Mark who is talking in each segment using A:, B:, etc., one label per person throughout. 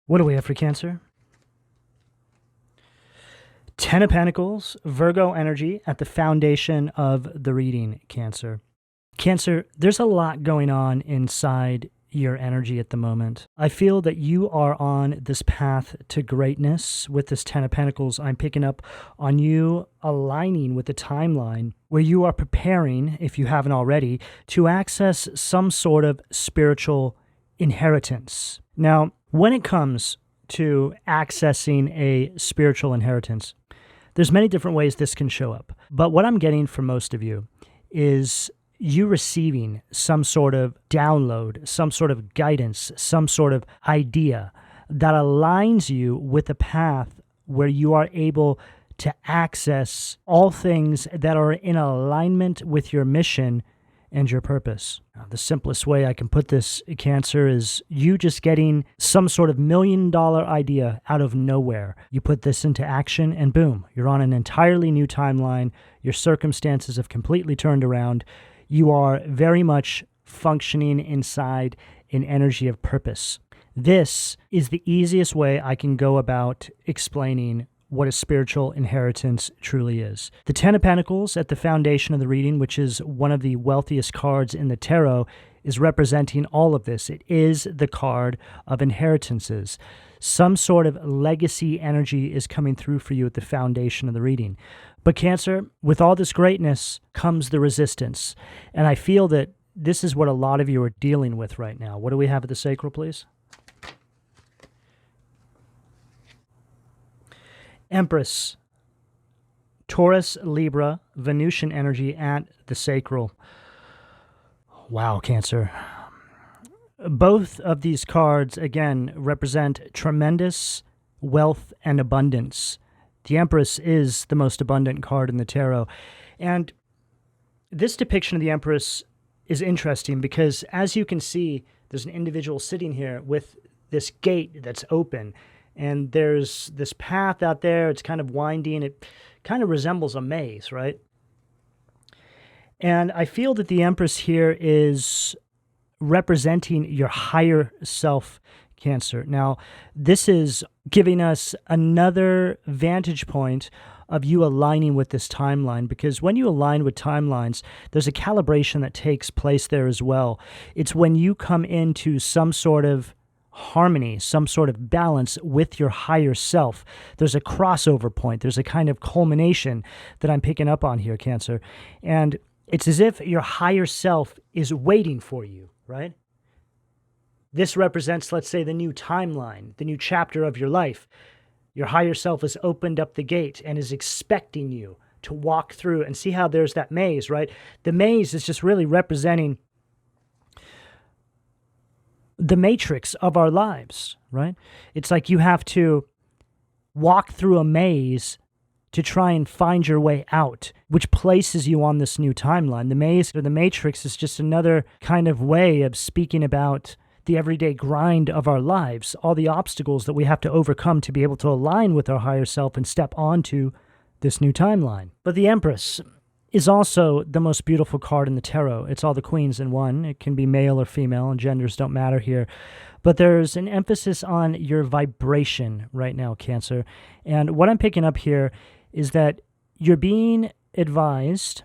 A: What do we have for Cancer? Ten of Pentacles, Virgo energy at the foundation of the reading, Cancer. Cancer, there's a lot going on inside your energy at the moment. I feel that you are on this path to greatness with this Ten of Pentacles. I'm picking up on you aligning with the timeline where you are preparing, if you haven't already, to access some sort of spiritual inheritance. Now, when it comes to accessing a spiritual inheritance, there's many different ways this can show up. But what I'm getting from most of you is you receiving some sort of download, some sort of guidance, some sort of idea that aligns you with a path where you are able to access all things that are in alignment with your mission and your purpose. Now, the simplest way I can put this, Cancer, is you just getting some sort of $1 million idea out of nowhere. You put this into action and boom, you're on an entirely new timeline. Your circumstances have completely turned around. You are very much functioning inside an energy of purpose. This is the easiest way I can go about explaining what a spiritual inheritance truly is. The Ten of Pentacles at the foundation of the reading, which is one of the wealthiest cards in the tarot, is representing all of this. It is the card of inheritances. Some sort of legacy energy is coming through for you at the foundation of the reading. But Cancer, with all this greatness comes the resistance. And I feel that this is what a lot of you are dealing with right now. What do we have at the sacral, please? Empress, Taurus, Libra, Venusian energy at the sacral. Wow, Cancer. Both of these cards, again, represent tremendous wealth and abundance. The Empress is the most abundant card in the tarot. And this depiction of the Empress is interesting because, as you can see, there's an individual sitting here with this gate that's open. And there's this path out there. It's kind of winding. It kind of resembles a maze, right? And I feel that the Empress here is representing your higher self, Cancer. Now, this is giving us another vantage point of you aligning with this timeline, because when you align with timelines, there's a calibration that takes place there as well. It's when you come into some sort of harmony, some sort of balance with your higher self. There's a crossover point. There's a kind of culmination that I'm picking up on here, Cancer. And it's as if your higher self is waiting for you, right? This represents, let's say, the new timeline, the new chapter of your life. Your higher self has opened up the gate and is expecting you to walk through, and see how there's that maze, right? The maze is just really representing the matrix of our lives, right? It's like you have to walk through a maze to try and find your way out, which places you on this new timeline. The maze or the matrix is just another kind of way of speaking about the everyday grind of our lives, all the obstacles that we have to overcome to be able to align with our higher self and step onto this new timeline. But the Empress is also the most beautiful card in the tarot. It's all the queens in one. It can be male or female, and genders don't matter here. But there's an emphasis on your vibration right now, Cancer. And what I'm picking up here is that you're being advised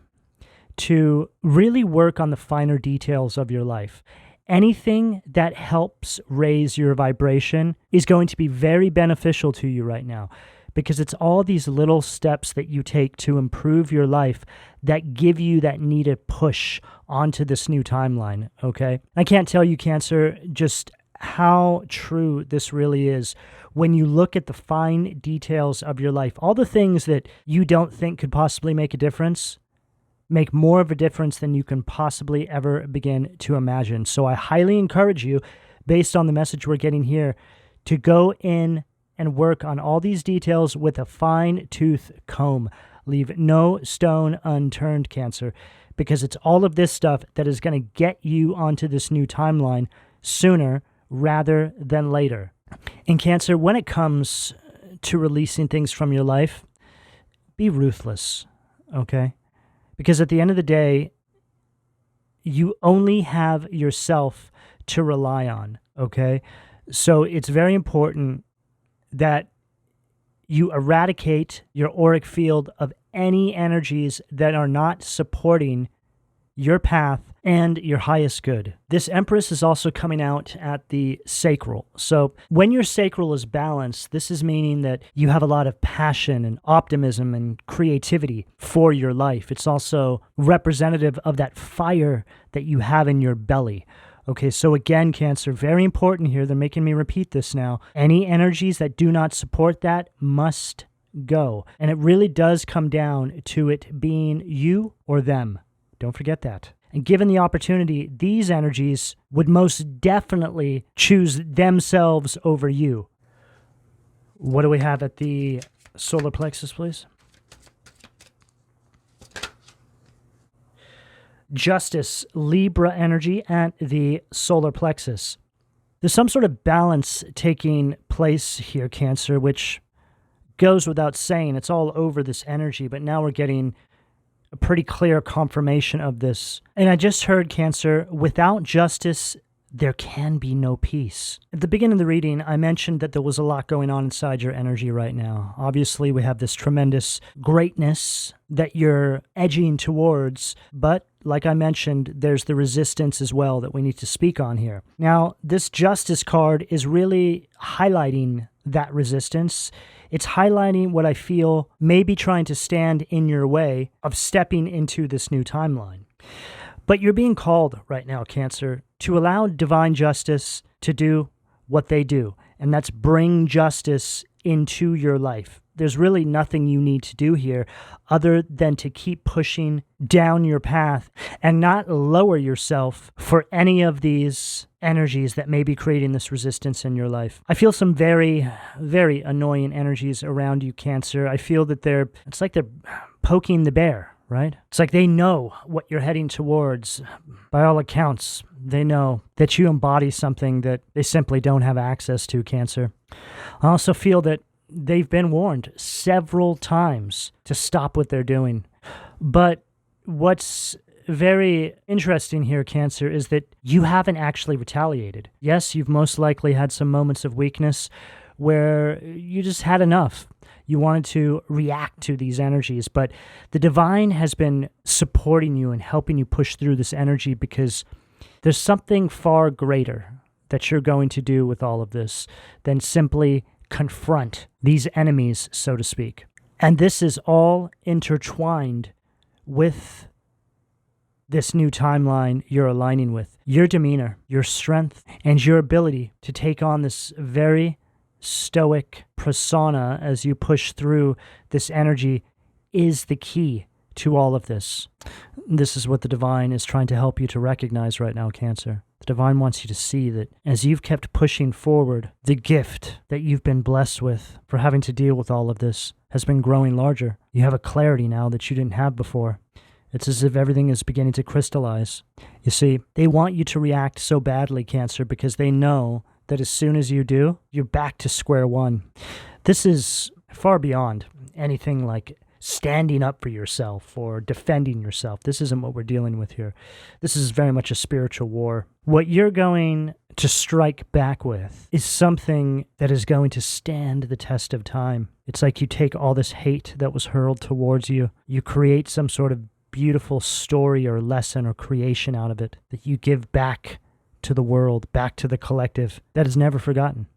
A: to really work on the finer details of your life. Anything that helps raise your vibration is going to be very beneficial to you right now, because it's all these little steps that you take to improve your life that give you that needed push onto this new timeline, okay? I can't tell you, Cancer, just how true this really is when you look at the fine details of your life. All the things that you don't think could possibly make a difference make more of a difference than you can possibly ever begin to imagine. So I highly encourage you, based on the message we're getting here, to go in and work on all these details with a fine-tooth comb. Leave no stone unturned, Cancer, because it's all of this stuff that is going to get you onto this new timeline sooner rather than later. And Cancer, when it comes to releasing things from your life, be ruthless, okay? Because at the end of the day, you only have yourself to rely on, okay? So it's very important that you eradicate your auric field of any energies that are not supporting your path and your highest good. This Empress is also coming out at the sacral. So when your sacral is balanced, this is meaning that you have a lot of passion and optimism and creativity for your life. It's also representative of that fire that you have in your belly. Okay, so again, Cancer, very important here. They're making me repeat this now. Any energies that do not support that must go. And it really does come down to it being you or them. Don't forget that. And given the opportunity, these energies would most definitely choose themselves over you. What do we have at the solar plexus, please? Justice, Libra energy at the solar plexus. There's some sort of balance taking place here, Cancer, which goes without saying. It's all over this energy, but now we're getting a pretty clear confirmation of this. And I just heard, Cancer, without justice, there can be no peace. At the beginning of the reading, I mentioned that there was a lot going on inside your energy right now. Obviously, we have this tremendous greatness that you're edging towards, but like I mentioned, there's the resistance as well that we need to speak on here. Now, this Justice card is really highlighting that resistance. It's highlighting what I feel may be trying to stand in your way of stepping into this new timeline. But you're being called right now, Cancer, to allow divine justice to do what they do, and that's bring justice into your life. There's really nothing you need to do here other than to keep pushing down your path and not lower yourself for any of these energies that may be creating this resistance in your life. I feel some very, very annoying energies around you, Cancer. I feel that it's like they're poking the bear, right? It's like they know what you're heading towards. By all accounts, they know that you embody something that they simply don't have access to, Cancer. I also feel that they've been warned several times to stop what they're doing. But what's very interesting here, Cancer, is that you haven't actually retaliated. Yes, you've most likely had some moments of weakness where you just had enough. You wanted to react to these energies, but the divine has been supporting you and helping you push through this energy because there's something far greater that you're going to do with all of this than simply confront these enemies, so to speak. And this is all intertwined with this new timeline you're aligning with. Your demeanor, your strength, and your ability to take on this very stoic persona as you push through this energy is the key to all of this. This is what the divine is trying to help you to recognize right now, Cancer. The divine wants you to see that as you've kept pushing forward, the gift that you've been blessed with for having to deal with all of this has been growing larger. You have a clarity now that you didn't have before. It's as if everything is beginning to crystallize. You see, they want you to react so badly, Cancer, because they know that as soon as you do, you're back to square one. This is far beyond anything like standing up for yourself or defending yourself. This isn't what we're dealing with here. This is very much a spiritual war. What you're going to strike back with is something that is going to stand the test of time. It's like you take all this hate that was hurled towards you, you create some sort of beautiful story or lesson or creation out of it that you give back to the world, back to the collective that is never forgotten.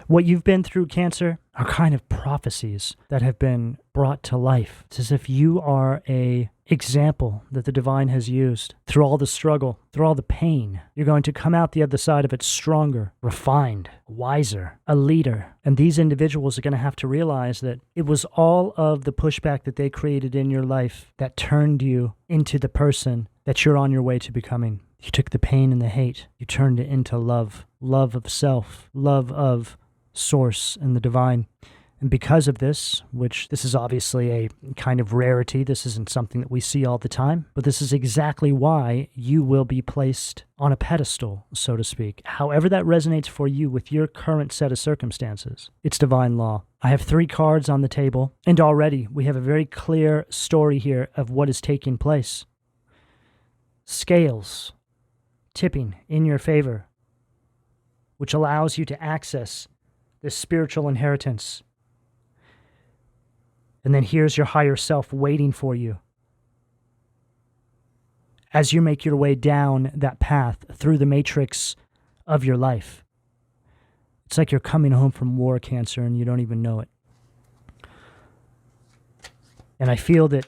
A: What you've been through, Cancer, are kind of prophecies that have been brought to life. It's as if you are a example that the divine has used. Through all the struggle, through all the pain, you're going to come out the other side of it stronger, refined, wiser, a leader. And these individuals are going to have to realize that it was all of the pushback that they created in your life that turned you into the person that you're on your way to becoming. You took the pain and the hate, you turned it into love, love of self, love of source and the divine. And because of this, which this is obviously a kind of rarity, this isn't something that we see all the time, but this is exactly why you will be placed on a pedestal, so to speak. However that resonates for you with your current set of circumstances, it's divine law. I have 3 cards on the table, and already we have a very clear story here of what is taking place. Scales tipping in your favor. which allows you to access this spiritual inheritance. And then here's your higher self waiting for you as you make your way down that path through the matrix of your life. It's like you're coming home from war, Cancer, and you don't even know it. And I feel that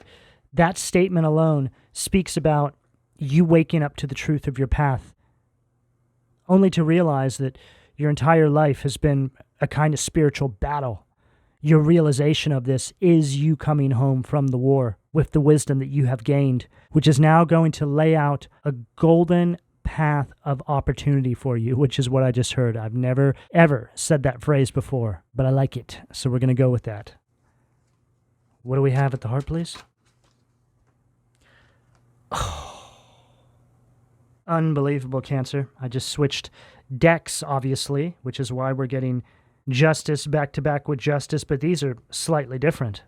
A: that statement alone speaks about you waking up to the truth of your path, only to realize that your entire life has been a kind of spiritual battle. Your realization of this is you coming home from the war with the wisdom that you have gained, which is now going to lay out a golden path of opportunity for you, which is what I just heard. I've never, ever said that phrase before, but I like it, so we're going to go with that. What do we have at the heart, please? Oh, unbelievable, Cancer. I just switched decks, obviously, which is why we're getting Justice back to back with Justice, but these are slightly different.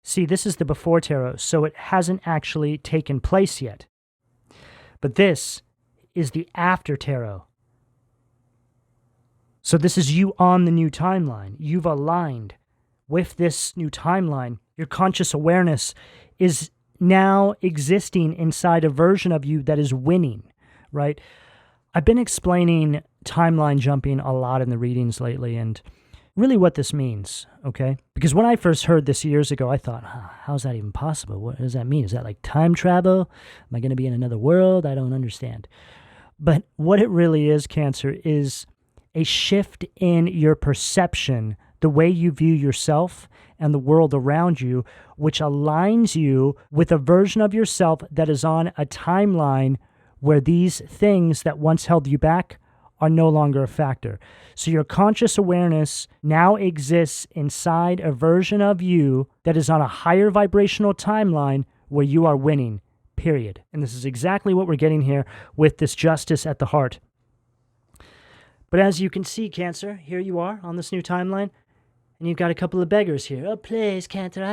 A: See, this is the before tarot, so it hasn't actually taken place yet. But this is the after tarot. So this is you on the new timeline. You've aligned with this new timeline. Your conscious awareness is now existing inside a version of you that is winning, right? I've been explaining timeline jumping a lot in the readings lately, and really what this means, okay? Because when I first heard this years ago, I thought, how's that even possible? What does that mean? Is that like time travel? Am I going to be in another world? I don't understand. But what it really is, Cancer, is a shift in your perception, the way you view yourself and the world around you, which aligns you with a version of yourself that is on a timeline where these things that once held you back are no longer a factor. So your conscious awareness now exists inside a version of you that is on a higher vibrational timeline where you are winning, period. And this is exactly what we're getting here with this Justice at the heart. But as you can see, Cancer, here you are on this new timeline, and you've got a couple of beggars here. Oh, please, Cancer,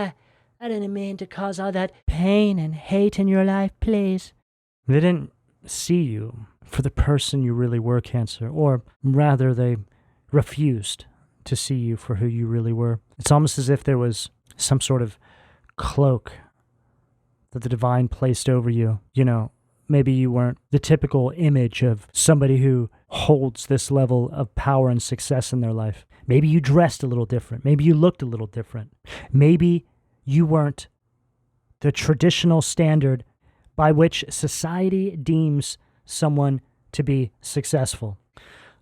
A: I didn't mean to cause all that pain and hate in your life, please. They didn't see you for the person you really were, Cancer, or rather they refused to see you for who you really were. It's almost as if there was some sort of cloak that the divine placed over you. You know, maybe you weren't the typical image of somebody who holds this level of power and success in their life. Maybe you dressed a little different. Maybe you looked a little different. Maybe you weren't the traditional standard by which society deems someone to be successful.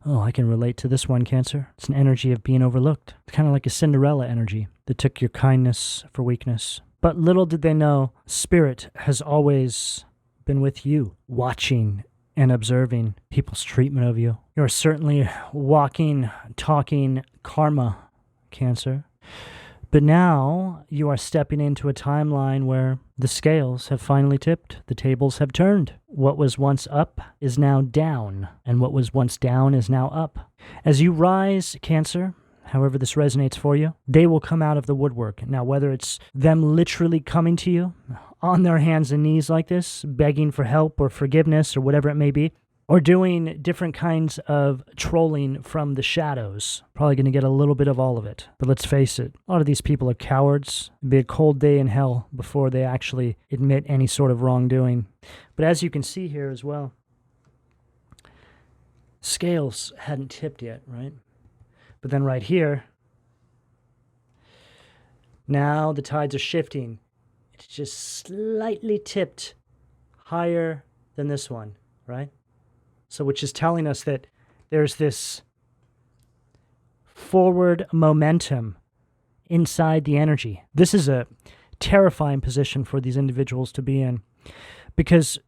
A: Oh, I can relate to this one, Cancer. It's an energy of being overlooked. It's kind of like a Cinderella energy that took your kindness for weakness. But little did they know, Spirit has always been with you, watching and observing people's treatment of you. You're certainly walking, talking karma, Cancer. But now you are stepping into a timeline where the scales have finally tipped. The tables have turned. What was once up is now down, and what was once down is now up. As you rise, Cancer, however this resonates for you, they will come out of the woodwork. Now, whether it's them literally coming to you on their hands and knees like this, begging for help or forgiveness or whatever it may be, or doing different kinds of trolling from the shadows. Probably going to get a little bit of all of it. But let's face it, a lot of these people are cowards. It'll be a cold day in hell before they actually admit any sort of wrongdoing. But as you can see here as well, scales hadn't tipped yet, right? But then right here, now the tides are shifting. It's just slightly tipped higher than this one, right? So which is telling us that there's this forward momentum inside the energy. This is a terrifying position for these individuals to be in because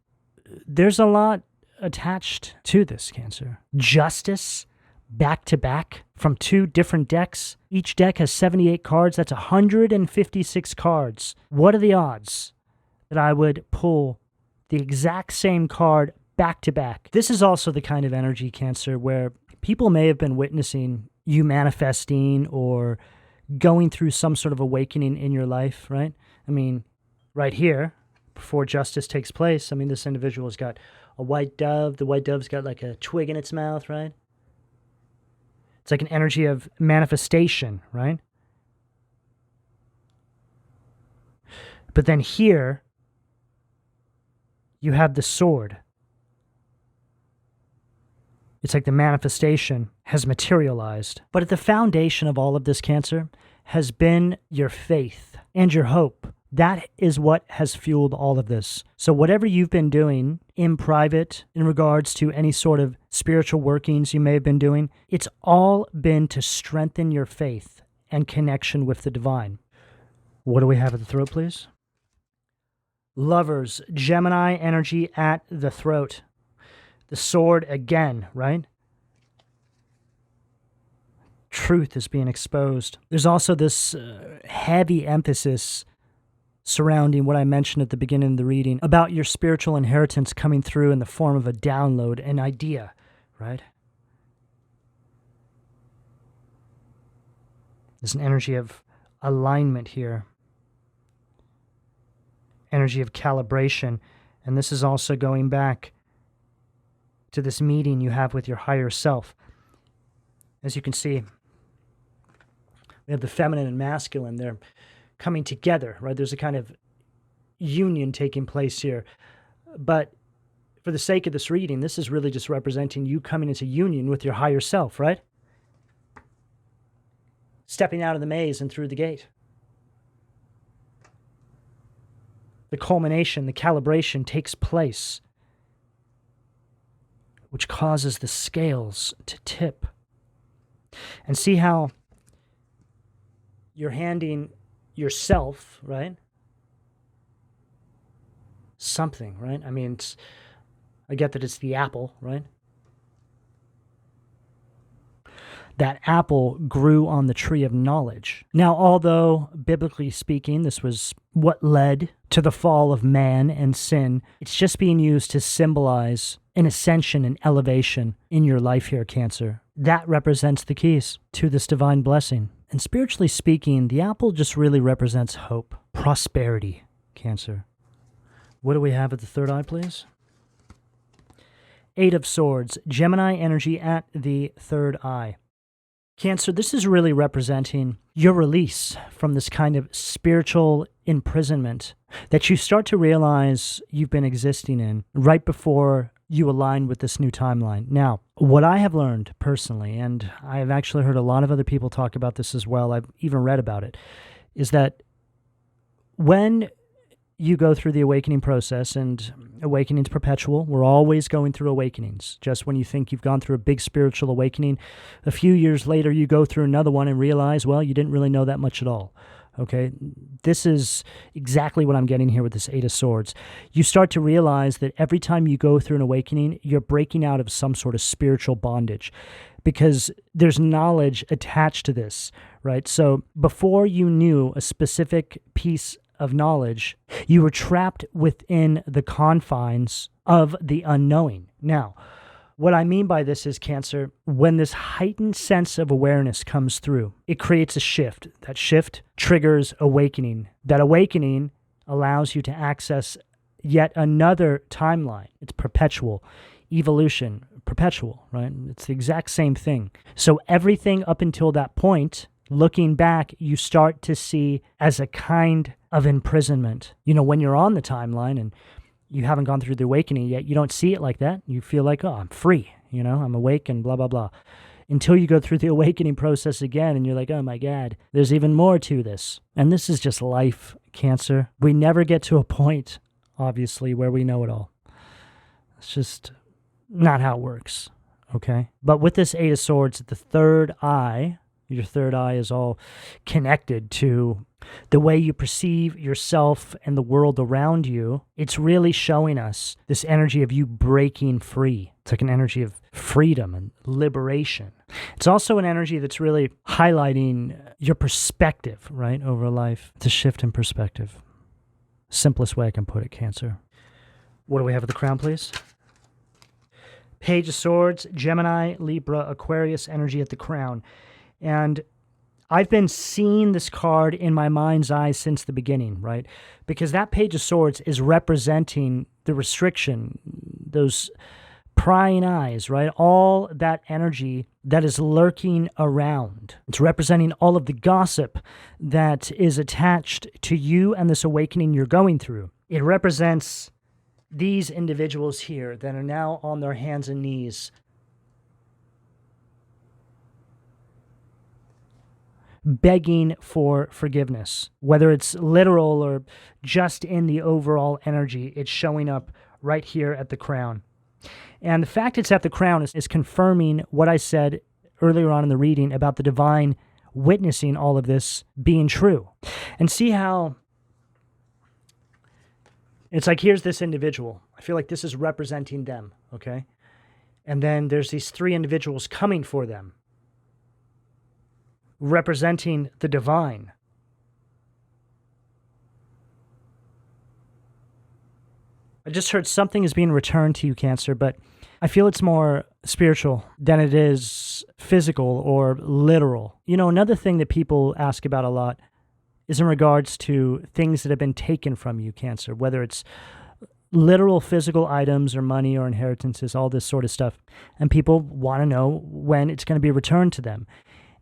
A: there's a lot attached to this, Cancer. Justice, back to back from two different decks. Each deck has 78 cards. That's 156 cards. What are the odds that I would pull the exact same card back to back? This is also the kind of energy, Cancer, where people may have been witnessing you manifesting or going through some sort of awakening in your life, right? I mean, right here, before Justice takes place, I mean, this individual has got a white dove. The white dove's got like a twig in its mouth, right? It's like an energy of manifestation, right? But then here, you have the sword. It's like the manifestation has materialized. But at the foundation of all of this, Cancer, has been your faith and your hope. That is what has fueled all of this. So whatever you've been doing in private in regards to any sort of spiritual workings you may have been doing, it's all been to strengthen your faith and connection with the divine. What do we have at the throat, please? Lovers, Gemini energy at the throat. The sword again, right? Truth is being exposed. There's also this heavy emphasis surrounding what I mentioned at the beginning of the reading about your spiritual inheritance coming through in the form of a download, an idea, right? There's an energy of alignment here, energy of calibration, and this is also going back to this meeting you have with your higher self. As you can see, we have the feminine and masculine. They're coming together, right? There's a kind of union taking place here. But for the sake of this reading, this is really just representing you coming into union with your higher self, right? Stepping out of the maze and through the gate. The culmination, the calibration takes place, which causes the scales to tip. And see how you're handing yourself, right? Something, right? I mean, I get that it's the apple, right? That apple grew on the tree of knowledge. Now, although, biblically speaking, this was what led to the fall of man and sin, it's just being used to symbolize an ascension and elevation in your life here, Cancer. That represents the keys to this divine blessing. And spiritually speaking, the apple just really represents hope, prosperity, Cancer. What do we have at the third eye, please? Eight of Swords, Gemini energy at the third eye. Cancer, this is really representing your release from this kind of spiritual imprisonment that you start to realize you've been existing in right before you align with this new timeline. Now, what I have learned personally, and I have actually heard a lot of other people talk about this as well, I've even read about it, is that when you go through the awakening process, and awakening's perpetual. We're always going through awakenings. Just when you think you've gone through a big spiritual awakening, a few years later you go through another one and realize, well, you didn't really know that much at all. Okay, this is exactly what I'm getting here with this Eight of Swords. You start to realize that every time you go through an awakening, you're breaking out of some sort of spiritual bondage because there's knowledge attached to this, right? So before you knew a specific piece of knowledge, you were trapped within the confines of the unknowing. Now, what I mean by this is, Cancer, when this heightened sense of awareness comes through, it creates a shift. That shift triggers awakening. That awakening allows you to access yet another timeline. It's perpetual. Evolution, perpetual, right? It's the exact same thing. So everything up until that point, looking back, you start to see as a kind of imprisonment. You know, when you're on the timeline and you haven't gone through the awakening yet, you don't see it like that. You feel like, oh, I'm free, you know, I'm awake and blah, blah, blah. Until you go through the awakening process again and you're like, oh my God, there's even more to this. And this is just life, Cancer. We never get to a point, obviously, where we know it all. It's just not how it works, okay? But with this Eight of Swords, the third eye, your third eye is all connected to the way you perceive yourself and the world around you. It's really showing us this energy of you breaking free. It's like an energy of freedom and liberation. It's also an energy that's really highlighting your perspective, right, over life. It's a shift in perspective. Simplest way I can put it, Cancer. What do we have at the crown, please? Page of Swords, Gemini, Libra, Aquarius energy at the crown. And I've been seeing this card in my mind's eye since the beginning, right? Because that Page of Swords is representing the restriction, those prying eyes, right? All that energy that is lurking around. It's representing all of the gossip that is attached to you and this awakening you're going through. It represents these individuals here that are now on their hands and knees, begging for forgiveness. Whether it's literal or just in the overall energy, it's showing up right here at the crown. And the fact it's at the crown is confirming what I said earlier on in the reading about the divine witnessing all of this being true. And see how it's like, here's this individual. I feel like this is representing them, okay? And then there's these three individuals coming for them, representing the divine. I just heard something is being returned to you, Cancer, but I feel it's more spiritual than it is physical or literal. You know, another thing that people ask about a lot is in regards to things that have been taken from you, Cancer, whether it's literal physical items or money or inheritances, all this sort of stuff. And people want to know when it's going to be returned to them.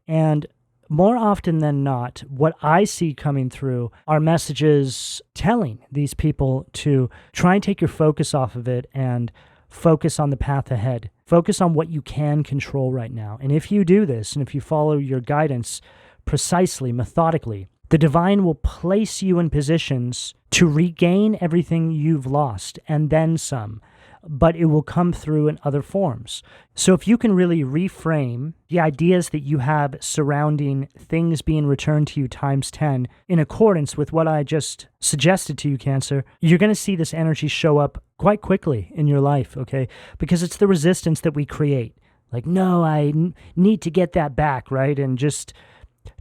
A: And more often than not, what I see coming through are messages telling these people to try and take your focus off of it and focus on the path ahead. Focus on what you can control right now. And if you do this, and if you follow your guidance precisely, methodically, the divine will place you in positions to regain everything you've lost and then some, but it will come through in other forms. So if you can really reframe the ideas that you have surrounding things being returned to you times 10 in accordance with what I just suggested to you, Cancer, you're going to see this energy show up quite quickly in your life, okay? Because it's the resistance that we create. Like, no, I need to get that back, right? And just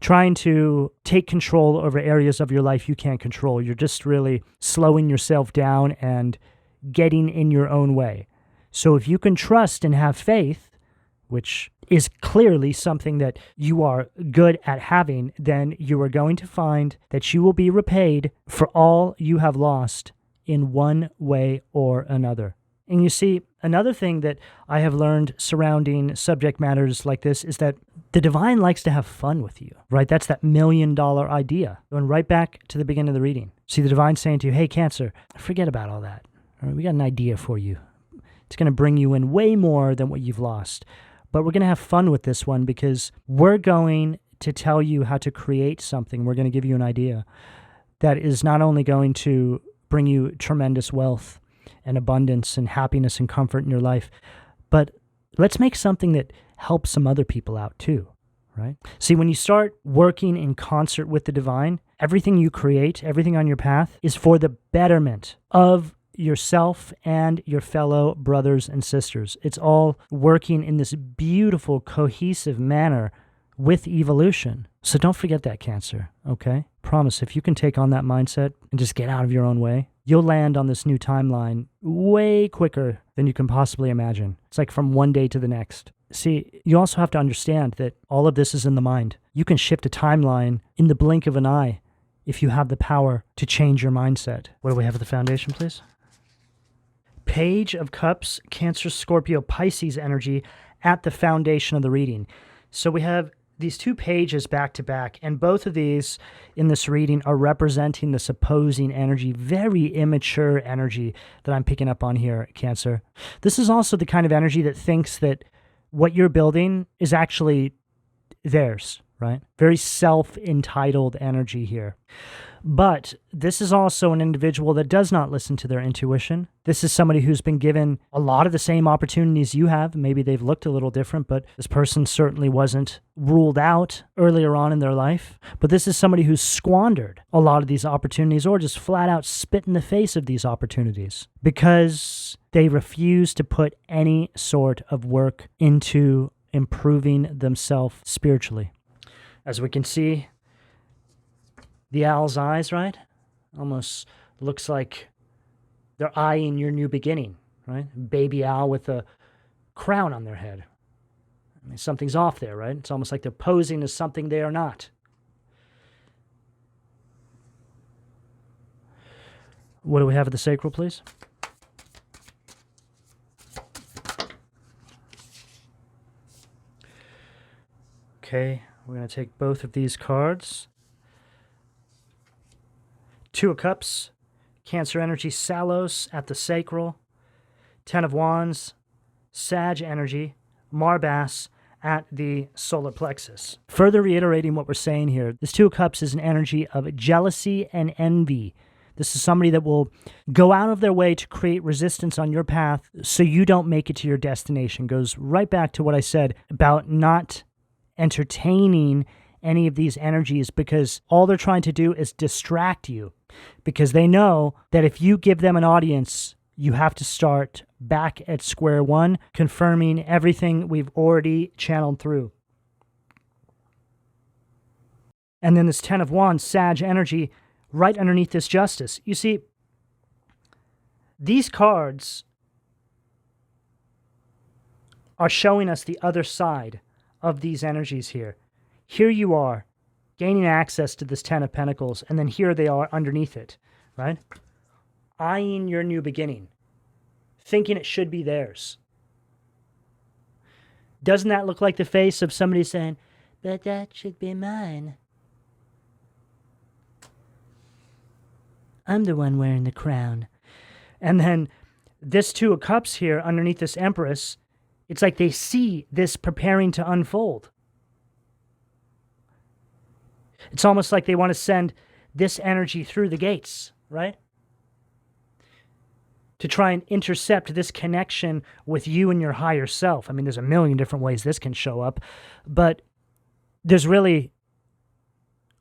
A: trying to take control over areas of your life you can't control. You're just really slowing yourself down and getting in your own way. So if you can trust and have faith, which is clearly something that you are good at having, then you are going to find that you will be repaid for all you have lost in one way or another. And you see, another thing that I have learned surrounding subject matters like this is that the divine likes to have fun with you, right? That's that $1 million idea. Going right back to the beginning of the reading. See the divine saying to you, hey, Cancer, forget about all that. All right, we got an idea for you. It's going to bring you in way more than what you've lost. But we're going to have fun with this one because we're going to tell you how to create something. We're going to give you an idea that is not only going to bring you tremendous wealth and abundance and happiness and comfort in your life, but let's make something that helps some other people out too, right? See, when you start working in concert with the divine, everything you create, everything on your path is for the betterment of yourself and your fellow brothers and sisters. It's all working in this beautiful, cohesive manner with evolution. So don't forget that, Cancer, okay? Promise, if you can take on that mindset and just get out of your own way, you'll land on this new timeline way quicker than you can possibly imagine. It's like from one day to the next. See, you also have to understand that all of this is in the mind. You can shift a timeline in the blink of an eye if you have the power to change your mindset. What do we have at the foundation, please? Page of Cups, Cancer, Scorpio, Pisces energy at the foundation of the reading. So we have these two pages back to back, and both of these in this reading are representing this opposing energy, very immature energy that I'm picking up on here, Cancer. This is also the kind of energy that thinks that what you're building is actually theirs, right? Very self-entitled energy here. But this is also an individual that does not listen to their intuition. This is somebody who's been given a lot of the same opportunities you have. Maybe they've looked a little different, but this person certainly wasn't ruled out earlier on in their life. But this is somebody who's squandered a lot of these opportunities or just flat out spit in the face of these opportunities because they refuse to put any sort of work into improving themselves spiritually. As we can see, the owl's eyes, right? Almost looks like they're eyeing your new beginning, right? Baby owl with a crown on their head. I mean, something's off there, right? It's almost like they're posing as something they are not. What do we have at the sacral, please? Okay, we're going to take both of these cards. Two of Cups, Cancer energy, Salos at the sacral. Ten of Wands, Sag energy, Marbass at the solar plexus. Further reiterating what we're saying here, this Two of Cups is an energy of jealousy and envy. This is somebody that will go out of their way to create resistance on your path so you don't make it to your destination. Goes right back to what I said about not entertaining any of these energies, because all they're trying to do is distract you, because they know that if you give them an audience, you have to start back at square one, confirming everything we've already channeled through. And then this Ten of Wands, Sag energy, right underneath this Justice. You see, these cards are showing us the other side of these energies here. Here you are, gaining access to this Ten of Pentacles, and then here they are underneath it, right? Eyeing your new beginning, thinking it should be theirs. Doesn't that look like the face of somebody saying, but that should be mine? I'm the one wearing the crown. And then this Two of Cups here underneath this Empress, it's like they see this preparing to unfold. It's almost like they want to send this energy through the gates, right? To try and intercept this connection with you and your higher self. I mean, there's a million different ways this can show up, but there's really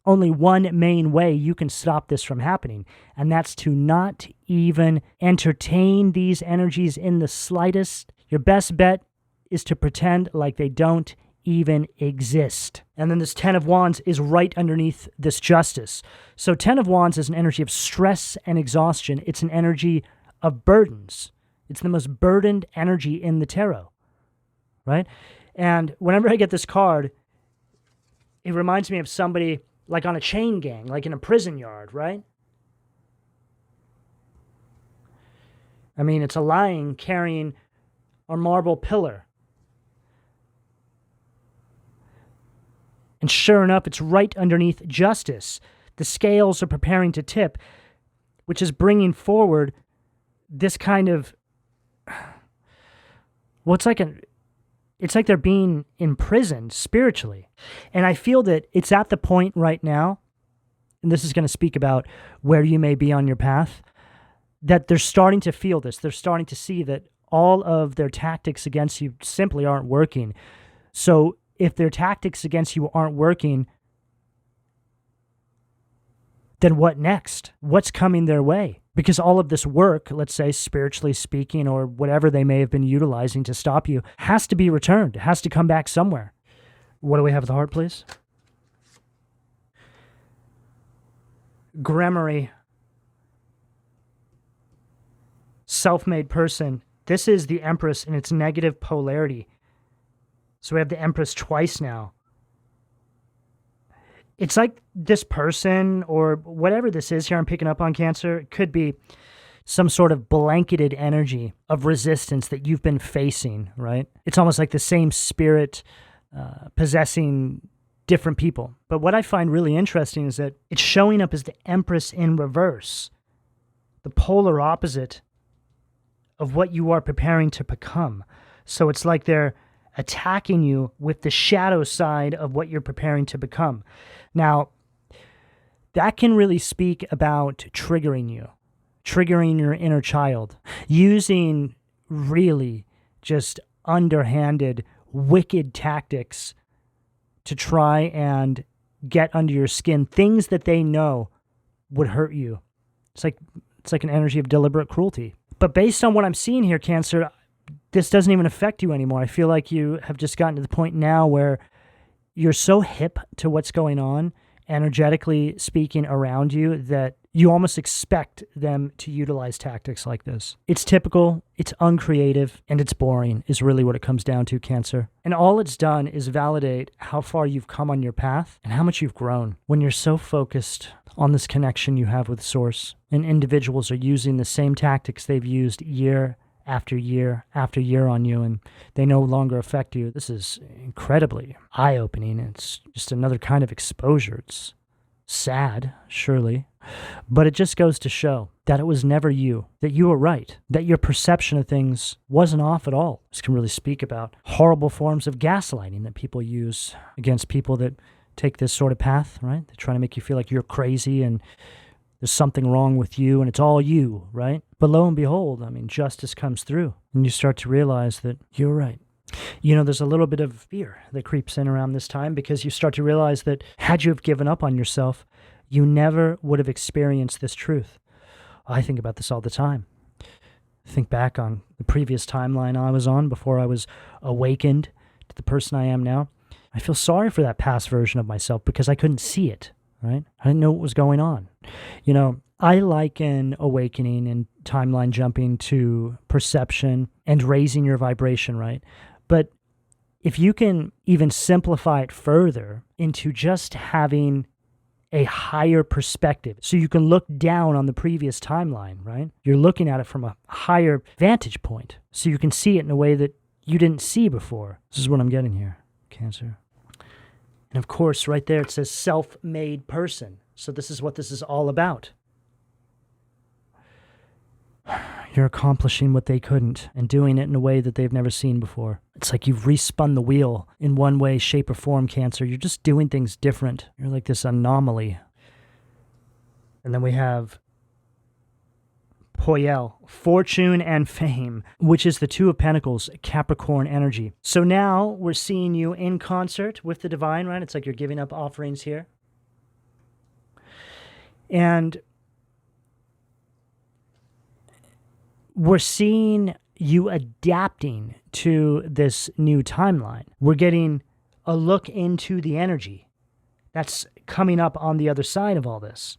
A: only one main way you can stop this from happening, and that's to not even entertain these energies in the slightest. Your best bet is to pretend like they don't even exist. And then this Ten of Wands is right underneath this Justice. So Ten of Wands is an energy of stress and exhaustion. It's an energy of burdens. It's the most burdened energy in the tarot, right? And whenever I get this card, it reminds me of somebody like on a chain gang, like in a prison yard, right? I mean, it's a lion carrying a marble pillar. And sure enough, it's right underneath Justice. The scales are preparing to tip, which is bringing forward this kind of, well, it's like they're being imprisoned spiritually. And I feel that it's at the point right now, and this is going to speak about where you may be on your path, that they're starting to feel this. They're starting to see that all of their tactics against you simply aren't working. So if their tactics against you aren't working, then what next? What's coming their way? Because all of this work, let's say spiritually speaking, or whatever they may have been utilizing to stop you, has to be returned. It has to come back somewhere. What do we have at the heart, please? Gramarye. Self-made person. This is the Empress in its negative polarity. So we have the Empress twice now. It's like this person, or whatever this is here I'm picking up on, Cancer, it could be some sort of blanketed energy of resistance that you've been facing, right? It's almost like the same spirit possessing different people. But what I find really interesting is that it's showing up as the Empress in reverse, the polar opposite of what you are preparing to become. So it's like they're attacking you with the shadow side of what you're preparing to become. Now, that can really speak about triggering you, triggering your inner child, using really just underhanded, wicked tactics to try and get under your skin, things that they know would hurt you. It's like an energy of deliberate cruelty. But based on what I'm seeing here, Cancer, this doesn't even affect you anymore. I feel like you have just gotten to the point now where you're so hip to what's going on, energetically speaking, around you, that you almost expect them to utilize tactics like this. It's typical, it's uncreative, and it's boring is really what it comes down to, Cancer. And all it's done is validate how far you've come on your path and how much you've grown when you're so focused on this connection you have with Source. And individuals are using the same tactics they've used year after year on you, and they no longer affect you. This is incredibly eye-opening. It's just another kind of exposure. It's sad, surely, but it just goes to show that it was never you, that you were right, that your perception of things wasn't off at all. This can really speak about horrible forms of gaslighting that people use against people that take this sort of path, right? They try to make you feel like you're crazy and there's something wrong with you and it's all you, right? But lo and behold, I mean, justice comes through and you start to realize that you're right. You know, there's a little bit of fear that creeps in around this time because you start to realize that had you have given up on yourself, you never would have experienced this truth. I think about this all the time. Think back on the previous timeline I was on before I was awakened to the person I am now. I feel sorry for that past version of myself because I couldn't see it, right? I didn't know what was going on. You know, I liken awakening and timeline jumping to perception and raising your vibration, right? But if you can even simplify it further into just having a higher perspective, so you can look down on the previous timeline, right? You're looking at it from a higher vantage point, so you can see it in a way that you didn't see before. This is what I'm getting here, Cancer. And of course, right there it says self-made person. So this is what this is all about. You're accomplishing what they couldn't and doing it in a way that they've never seen before. It's like you've respun the wheel in one way, shape, or form, Cancer. You're just doing things different. You're like this anomaly. And then we have Poyel, fortune and fame, which is the Two of Pentacles, Capricorn energy. So now we're seeing you in concert with the divine, right? It's like you're giving up offerings here. And we're seeing you adapting to this new timeline. We're getting a look into the energy that's coming up on the other side of all this.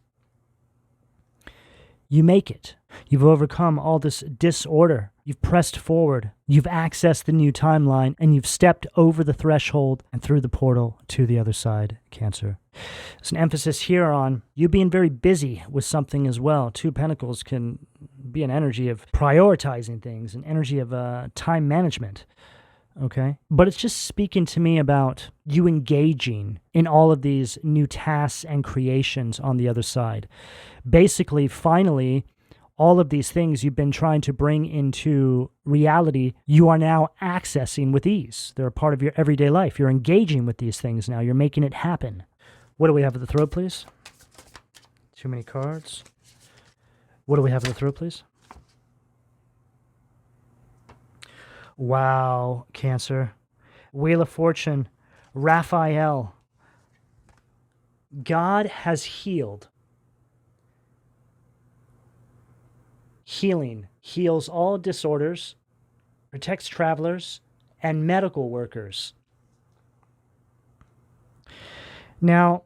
A: You make it. You've overcome all this disorder. You've pressed forward. You've accessed the new timeline, and you've stepped over the threshold and through the portal to the other side, Cancer. There's an emphasis here on you being very busy with something as well. Two of Pentacles can be an energy of prioritizing things, an energy of time management. Okay? But it's just speaking to me about you engaging in all of these new tasks and creations on the other side. Basically, finally, all of these things you've been trying to bring into reality, you are now accessing with ease. They're a part of your everyday life. You're engaging with these things now. You're making it happen. What do we have at the throat, please? Too many cards. What do we have at the throat, please? Wow, Cancer. Wheel of Fortune, Raphael. God has healed. Healing heals all disorders, protects travelers, and medical workers. Now,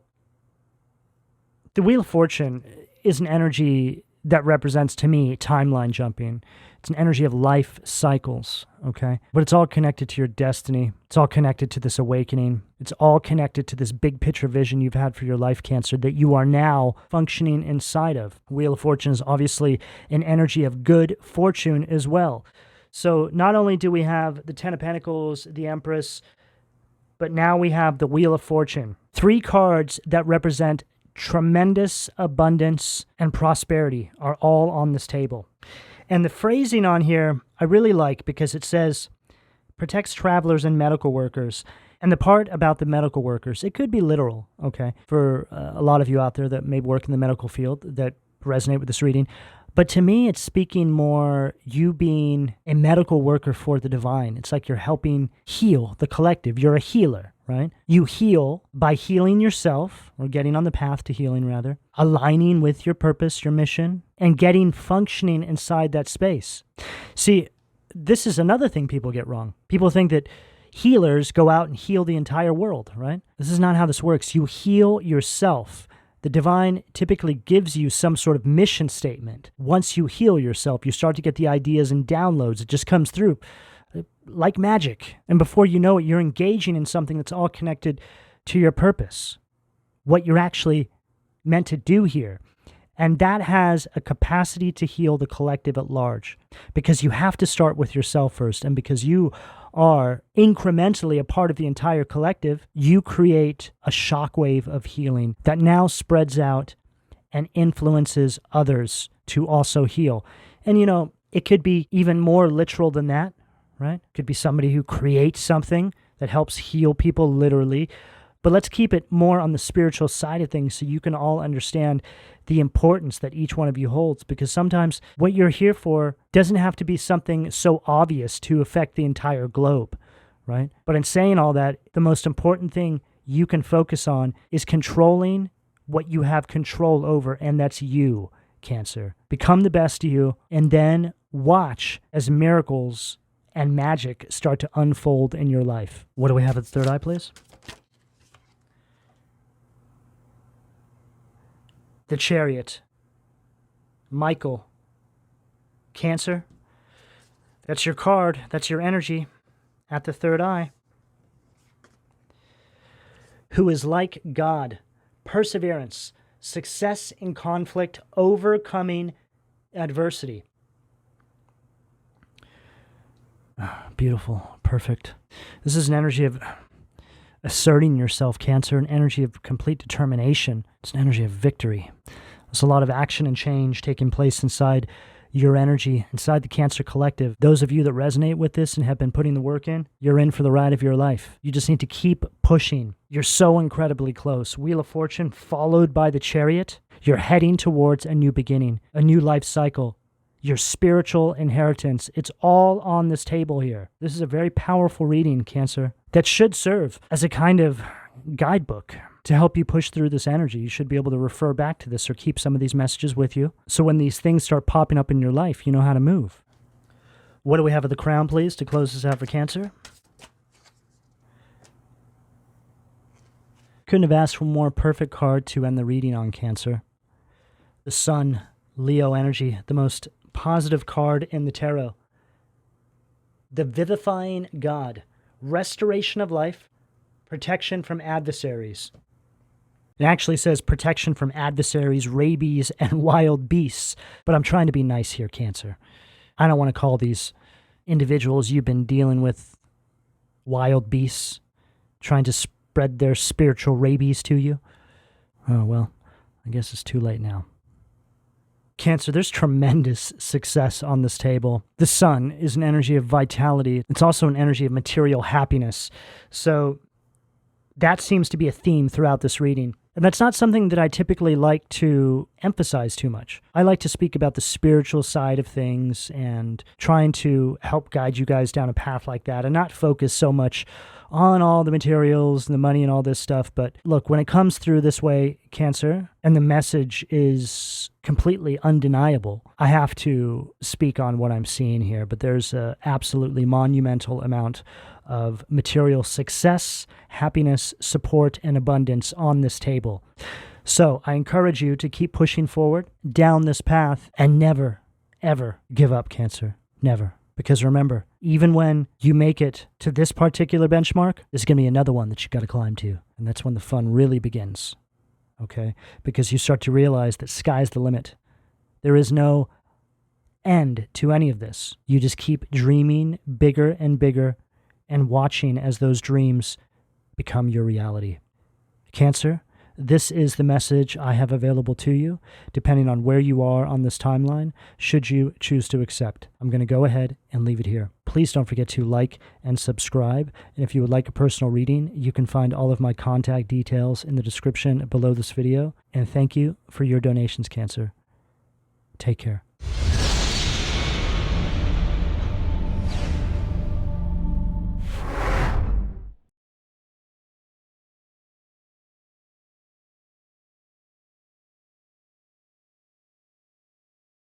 A: the Wheel of Fortune is an energy that represents, to me, timeline jumping. It's an energy of life cycles, okay? But it's all connected to your destiny. It's all connected to this awakening. It's all connected to this big picture vision you've had for your life, Cancer, that you are now functioning inside of. Wheel of Fortune is obviously an energy of good fortune as well. So not only do we have the Ten of Pentacles, the Empress, but now we have the Wheel of Fortune. 3 cards that represent tremendous abundance and prosperity are all on this table. And the phrasing on here I really like because it says protects travelers and medical workers. And the part about the medical workers, it could be literal, okay, for a lot of you out there that may work in the medical field that resonate with this reading. But to me, it's speaking more you being a medical worker for the divine. It's like you're helping heal the collective. You're a healer, right? You heal by healing yourself, or getting on the path to healing, rather, aligning with your purpose, your mission, and getting functioning inside that space. See, this is another thing people get wrong. People think that healers go out and heal the entire world, right? This is not how this works. You heal yourself. The divine typically gives you some sort of mission statement. Once you heal yourself, you start to get the ideas and downloads. It just comes through like magic. And before you know it, you're engaging in something that's all connected to your purpose, what you're actually meant to do here. And that has a capacity to heal the collective at large. because you have to start with yourself first. And because you are incrementally a part of the entire collective, you create a shockwave of healing that now spreads out and influences others to also heal. And, it could be even more literal than that, right? It could be somebody who creates something that helps heal people literally. But let's keep it more on the spiritual side of things so you can all understand the importance that each one of you holds, because sometimes what you're here for doesn't have to be something so obvious to affect the entire globe, right? But in saying all that, the most important thing you can focus on is controlling what you have control over, and that's you, Cancer. Become the best you, and then watch as miracles and magic start to unfold in your life. What do we have at the third eye, please? The Chariot. Michael. Cancer. That's your card. That's your energy at the third eye. Who is like God. Perseverance. Success in conflict. Overcoming adversity. Beautiful. Perfect. This is an energy of asserting yourself, Cancer, an energy of complete determination. It's an energy of victory. There's a lot of action and change taking place inside your energy, inside the Cancer collective. Those of you that resonate with this and have been putting the work in, you're in for the ride of your life. You just need to keep pushing. You're so incredibly close. Wheel of Fortune followed by the Chariot. You're heading towards a new beginning, a new life cycle, your spiritual inheritance. It's all on this table here. This is a very powerful reading, Cancer, that should serve as a kind of guidebook to help you push through this energy. You should be able to refer back to this or keep some of these messages with you. So when these things start popping up in your life, you know how to move. What do we have at the Crown, please, to close this out for Cancer? Couldn't have asked for a more perfect card to end the reading on, Cancer. The Sun, Leo energy, the most positive card in the tarot. The Vivifying God, restoration of life, protection from adversaries. It actually says protection from adversaries, rabies, and wild beasts. But I'm trying to be nice here, Cancer. I don't want to call these individuals you've been dealing with wild beasts, trying to spread their spiritual rabies to you. Oh, well, I guess it's too late now. Cancer, there's tremendous success on this table. The Sun is an energy of vitality. It's also an energy of material happiness. So that seems to be a theme throughout this reading. And that's not something that I typically like to emphasize too much. I like to speak about the spiritual side of things and trying to help guide you guys down a path like that and not focus so much on all the materials and the money and all this stuff. But look, when it comes through this way, Cancer, and the message is completely undeniable, I have to speak on what I'm seeing here. But there's an absolutely monumental amount of material success, happiness, support, and abundance on this table. So I encourage you to keep pushing forward down this path and never, ever give up, Cancer. Never. Because remember, even when you make it to this particular benchmark, there's going to be another one that you got to climb to. And that's when the fun really begins. Okay? Because you start to realize that sky's the limit. There is no end to any of this. You just keep dreaming bigger and bigger and watching as those dreams become your reality. Cancer, this is the message I have available to you, depending on where you are on this timeline, should you choose to accept. I'm going to go ahead and leave it here. Please don't forget to like and subscribe. And if you would like a personal reading, you can find all of my contact details in the description below this video. And thank you for your donations, Cancer. Take care.